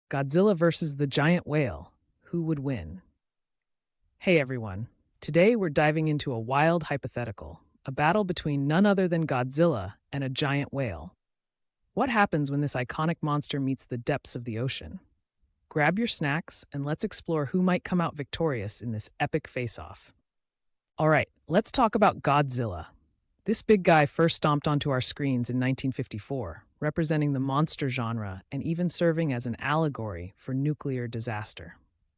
Godzilla versus the giant whale. Who would win? Hey everyone. Today we're diving into a wild hypothetical, a battle between none other than Godzilla and a giant whale. What happens when this iconic monster meets the depths of the ocean? Grab your snacks and let's explore who might come out victorious in this epic face-off. All right, let's talk about Godzilla. This big guy first stomped onto our screens in 1954, representing the monster genre and even serving as an allegory for nuclear disaster.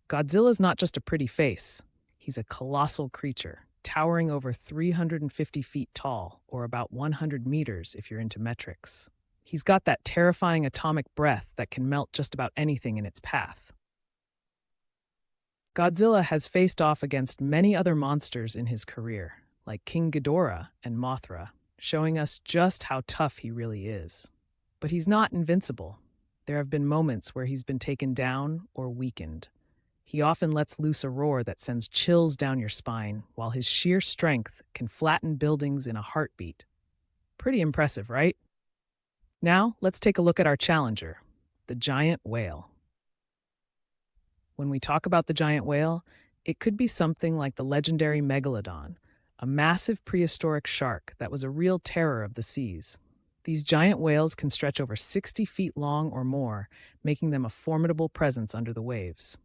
Godzilla's not just a pretty face, he's a colossal creature, towering over 350 feet tall, or about 100 meters if you're into metrics. He's got that terrifying atomic breath that can melt just about anything in its path. Godzilla has faced off against many other monsters in his career, like King Ghidorah and Mothra, showing us just how tough he really is. But he's not invincible. There have been moments where he's been taken down or weakened. He often lets loose a roar that sends chills down your spine, while his sheer strength can flatten buildings in a heartbeat. Pretty impressive, right? Now, let's take a look at our challenger, the giant whale. When we talk about the giant whale, it could be something like the legendary megalodon, a massive prehistoric shark that was a real terror of the seas. These giant whales can stretch over 60 feet long or more, making them a formidable presence under the waves.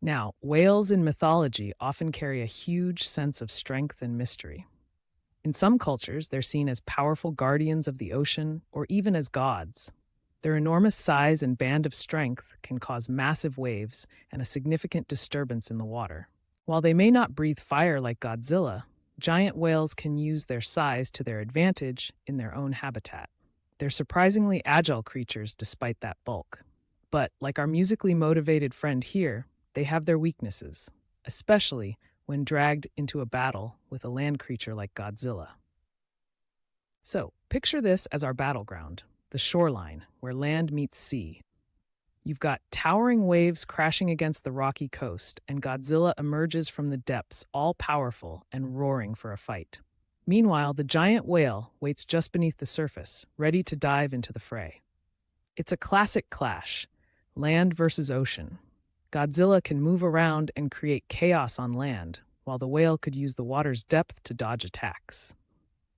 Now, whales in mythology often carry a huge sense of strength and mystery. In some cultures, they're seen as powerful guardians of the ocean or even as gods. Their enormous size and band of strength can cause massive waves and a significant disturbance in the water. While they may not breathe fire like Godzilla, giant whales can use their size to their advantage in their own habitat. They're surprisingly agile creatures despite that bulk. But, like our musically motivated friend here, they have their weaknesses, especially when dragged into a battle with a land creature like Godzilla. So, picture this as our battleground, the shoreline, where land meets sea. You've got towering waves crashing against the rocky coast, and Godzilla emerges from the depths, all powerful and roaring for a fight. Meanwhile, the giant whale waits just beneath the surface, ready to dive into the fray. It's a classic clash, land versus ocean. Godzilla can move around and create chaos on land, while the whale could use the water's depth to dodge attacks.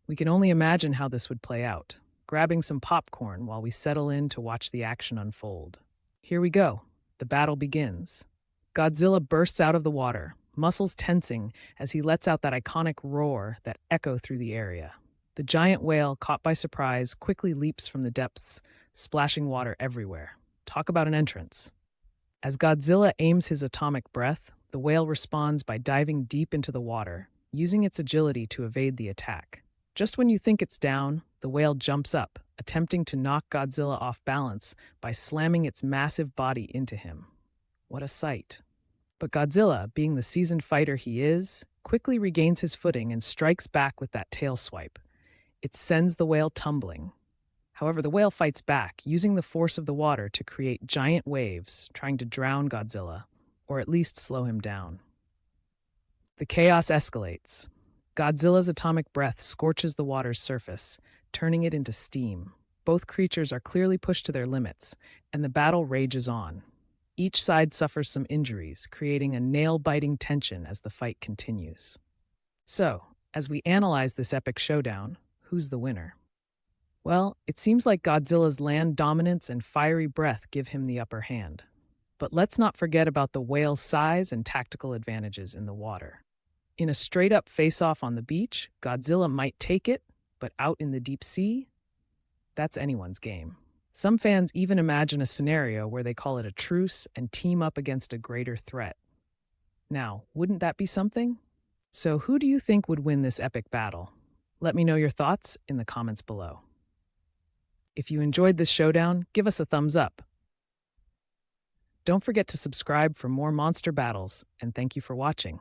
We can only imagine how this would play out, grabbing some popcorn while we settle in to watch the action unfold. Here we go. The battle begins. Godzilla bursts out of the water, muscles tensing as he lets out that iconic roar that echoes through the area. The giant whale, caught by surprise, quickly leaps from the depths, splashing water everywhere. Talk about an entrance. As Godzilla aims his atomic breath, the whale responds by diving deep into the water, using its agility to evade the attack. Just when you think it's down, the whale jumps up, attempting to knock Godzilla off balance by slamming its massive body into him. What a sight. But Godzilla, being the seasoned fighter he is, quickly regains his footing and strikes back with that tail swipe. It sends the whale tumbling. However, the whale fights back, using the force of the water to create giant waves, trying to drown Godzilla, or at least slow him down. The chaos escalates. Godzilla's atomic breath scorches the water's surface, turning it into steam. Both creatures are clearly pushed to their limits, and the battle rages on. Each side suffers some injuries, creating a nail-biting tension as the fight continues. So, as we analyze this epic showdown, who's the winner? Well, it seems like Godzilla's land dominance and fiery breath give him the upper hand. But let's not forget about the whale's size and tactical advantages in the water. In a straight-up face-off on the beach, Godzilla might take it, but out in the deep sea? That's anyone's game. Some fans even imagine a scenario where they call it a truce and team up against a greater threat. Now, wouldn't that be something? So who do you think would win this epic battle? Let me know your thoughts in the comments below. If you enjoyed this showdown, give us a thumbs up. Don't forget to subscribe for more monster battles, and thank you for watching.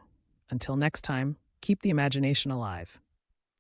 Until next time, keep the imagination alive.